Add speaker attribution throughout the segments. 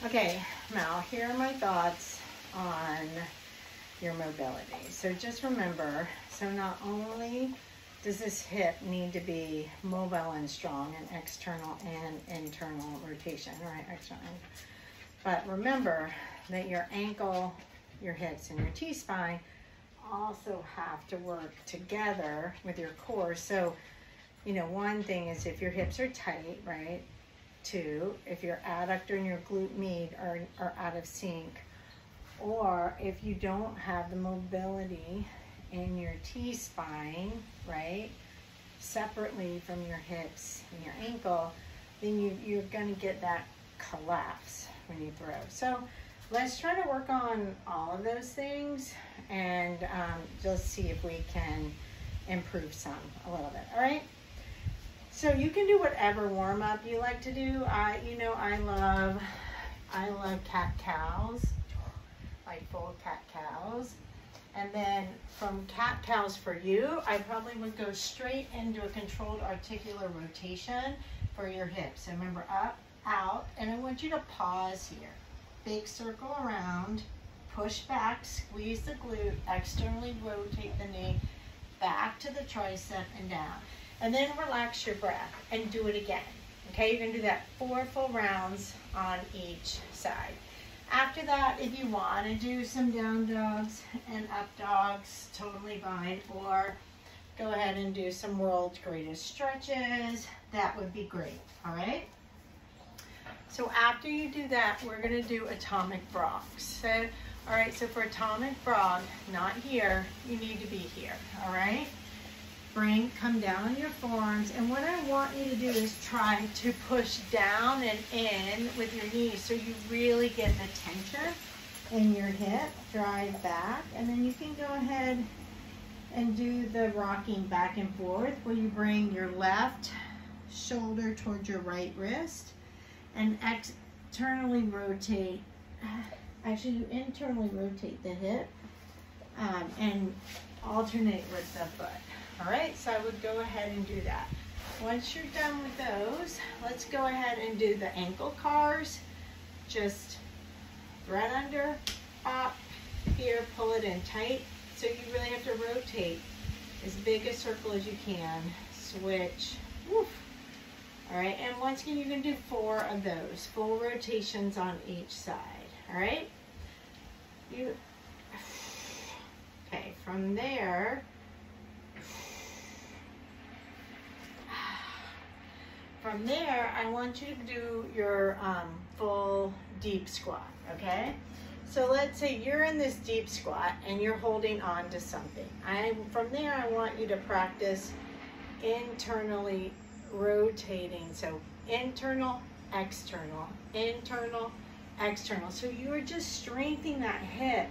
Speaker 1: Okay, Mel, here are my thoughts on your mobility. So just remember, so not only does this hip need to be mobile and strong and external and internal rotation, right? External. But remember that your ankle, your hips, and your T-spine also have to work together with your core. So, you know, one thing is if your hips are tight, right? Two, if your adductor and your glute med are out of sync, or if you don't have the mobility in your T-spine, right, separately from your hips and your ankle, then you're going to get that collapse when you throw. So let's try to work on all of those things and just see if we can improve some a little bit. All right. So you can do whatever warm up you like to do. I love cat cows, like full cat cows. And then from cat cows for you, I probably would go straight into a controlled articular rotation for your hips. So remember, up, out, and I want you to pause here. Big circle around, push back, squeeze the glute, externally rotate the knee, back to the tricep and down. And then relax your breath and do it again. Okay, you're gonna do that 4 full rounds on each side. After that, if you wanna do some down dogs and up dogs, totally fine. Or go ahead and do some world's greatest stretches. That would be great, all right? So after you do that, we're gonna do atomic frogs. So, all right, so for atomic frog, not here, you need to be here, all right? Come down on your forearms, and what I want you to do is try to push down and in with your knees so you really get the tension in your hip. Drive back, and then you can go ahead and do the rocking back and forth where you bring your left shoulder towards your right wrist and externally rotate. Actually, you internally rotate the hip and alternate with the foot. All right, so I would go ahead and do that. Once you're done with those, let's go ahead and do the ankle cars. Just thread under, pop, here, pull it in tight. So you really have to rotate as big a circle as you can. Switch, woof. All right, and once again, you're gonna do 4 of those, full rotations on each side, all right? Okay, from there, I want you to do your full deep squat, okay? So let's say you're in this deep squat and you're holding on to something. From there, I want you to practice internally rotating. So internal, external, internal, external. So you are just strengthening that hip.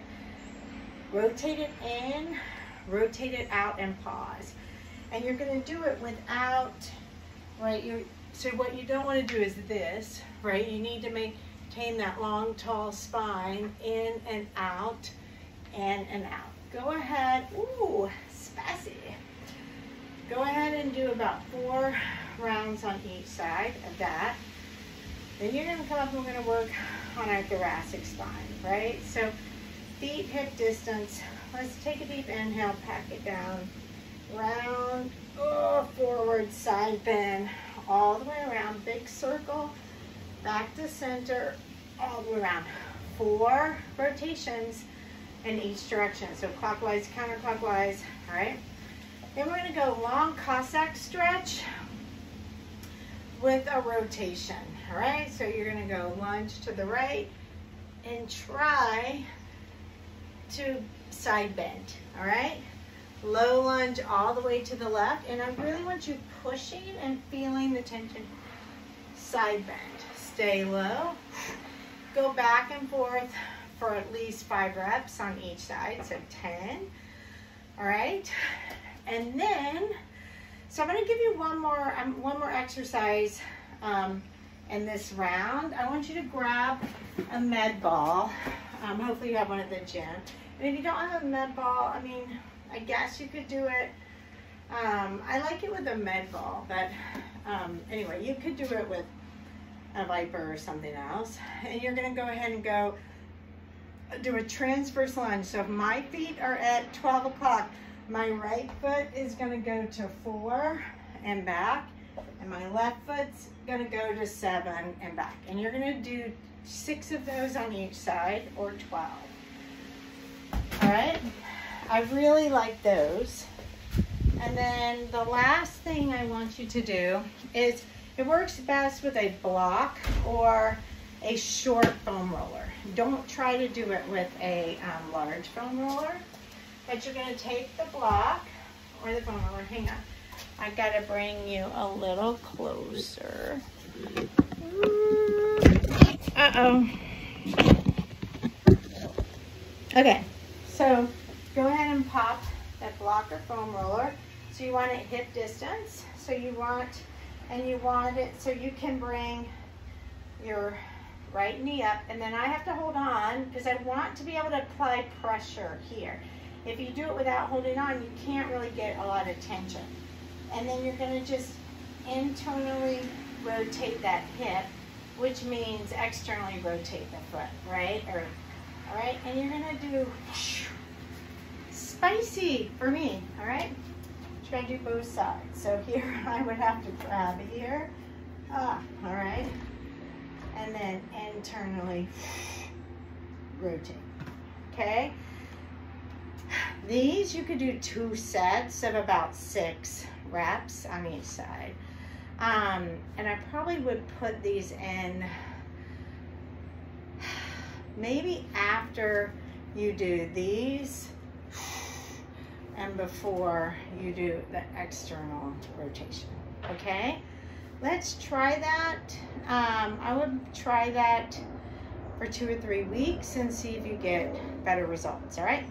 Speaker 1: Rotate it in, rotate it out, and pause. And you're gonna do it without, right, so what you don't want to do is this, right? You need to maintain that long, tall spine, in and out, and out. Go ahead, ooh, spicy. Go ahead and do about 4 rounds on each side of that. Then you're gonna come up and we're gonna work on our thoracic spine, right? So feet hip distance. Let's take a deep inhale, pack it down, round, forward, side bend, all the way around, big circle, back to center, all the way around. 4 rotations in each direction. So clockwise, counterclockwise, all right? Then we're gonna go long Cossack stretch with a rotation, all right? So you're gonna go lunge to the right and try to side bend, all right? Low lunge all the way to the left, and I really want you pushing and feeling the tension. Side bend, stay low. Go back and forth for at least 5 reps on each side, so 10, all right? And then, so I'm gonna give you one more exercise in this round. I want you to grab a med ball. Hopefully you have one at the gym. And if you don't have a med ball, I mean, I guess you could do it. I like it with a med ball, but anyway, you could do it with a Viper or something else. And you're gonna go ahead and go do a transverse lunge. So if my feet are at 12 o'clock, my right foot is gonna go to 4 and back, and my left foot's gonna go to 7 and back. And you're gonna do 6 of those on each side, or 12. All right, I really like those. And then the last thing I want you to do is, it works best with a block or a short foam roller. Don't try to do it with a large foam roller, but you're gonna take the block or the foam roller. Hang on, I gotta bring you a little closer. Uh-oh. Okay, so go ahead and pop that block or foam roller. So you want it hip distance. So you want it so you can bring your right knee up, and then I have to hold on because I want to be able to apply pressure here. If you do it without holding on, you can't really get a lot of tension. And then you're going to just internally rotate that hip, which means externally rotate the foot, right? All right, and you're going to do spicy for me, all right? Try to do both sides. So here I would have to grab here, all right, and then internally rotate, okay? These you could do 2 sets of about 6 reps on each side. And I probably would put these in maybe after you do these and before you do the external rotation, okay? Let's try that. I would try that for 2 or 3 weeks and see if you get better results, all right?